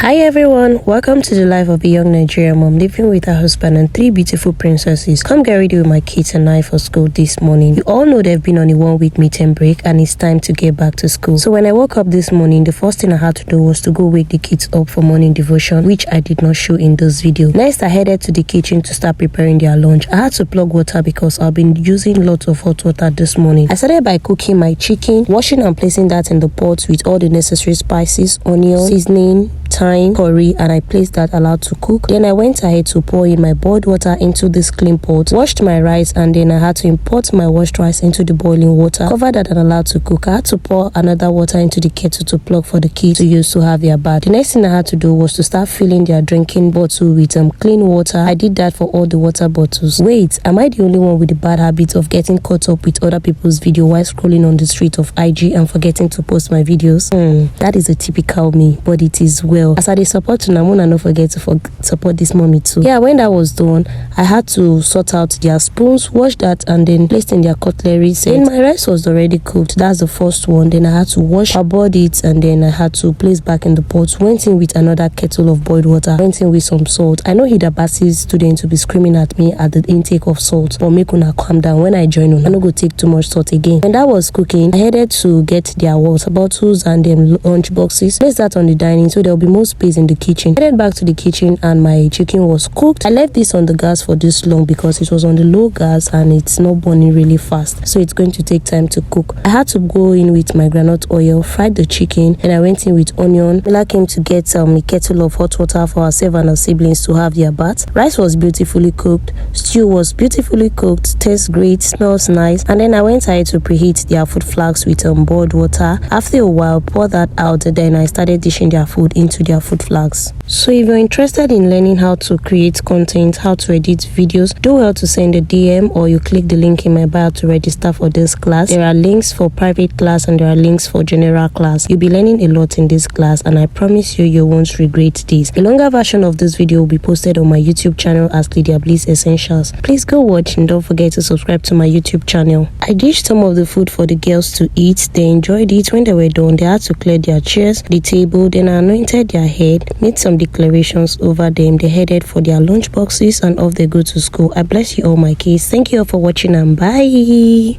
Hi everyone, welcome to the life of a young Nigerian mom living with her husband and 3 beautiful princesses. Come get ready with my kids and I for school this morning. You all know they've been on a 1-week meeting break and it's time to get back to school. So when I woke up this morning, the first thing I had to do was to go wake the kids up for morning devotion, which I did not show in this video. Next, I headed to the kitchen to start preparing their lunch. I had to plug water because I've been using lots of hot water this morning. I started by cooking my chicken, washing and placing that in the pot with all the necessary spices, onion, seasoning, thyme, curry, and I placed that allowed to cook. Then I went ahead to pour in my boiled water into this clean pot, washed my rice, and then I had to import my washed rice into the boiling water, cover that and allowed to cook. I had to pour another water into the kettle to plug for the kids to use to have their bath. The next thing I had to do was to start filling their drinking bottle with clean water. I did that for all the water bottles. Wait, am I the only one with the bad habit of getting caught up with other people's video while scrolling on the street of IG and forgetting to post my videos? That is a typical me, but it is well. As I dey support Tunamuna, not forget to support this mommy too. Yeah, when that was done, I had to sort out their spoons, wash that, and then placed in their cutlery set. Then my rice was already cooked. That's the first one. Then I had to wash, boiled it, and then I had to place back in the pot. Went in with another kettle of boiled water. Went in with some salt. I know Hidabasi's students will be screaming at me at the intake of salt, but make una calm down. When I join on, I no go take too much salt again. When that was cooking, I headed to get their water bottles and then lunch boxes. Placed that on the dining so there will be more space in the kitchen. Headed back to the kitchen and my chicken was cooked. I left this on the gas for this long because it was on the low gas and it's not burning really fast, so it's going to take time to cook. I had to go in with my groundnut oil, fried the chicken, and I went in with onion. Mila came to get a kettle of hot water for herself and her siblings to have their bath. Rice was beautifully cooked. Stew was beautifully cooked. Tastes great, smells nice. And then I went ahead to preheat their food flask with boiled water. After a while, pour that out. Then I started dishing their food into their food flags. So if you're interested in learning how to create content, how to edit videos, do well to send a DM or you click the link in my bio to register for this class. There are links for private class and there are links for general class. You'll be learning a lot in this class and I promise you won't regret this. A longer version of this video will be posted on my YouTube channel as Lydia Bliss Essentials. Please go watch and don't forget to subscribe to my YouTube channel. I dished some of the food for the girls to eat. They enjoyed it. When they were done, they had to clear their chairs, the table, then I anointed their head, made some declarations over them. They headed for their lunch boxes and off they go to school. I bless you all my kids. Thank you all for watching and bye.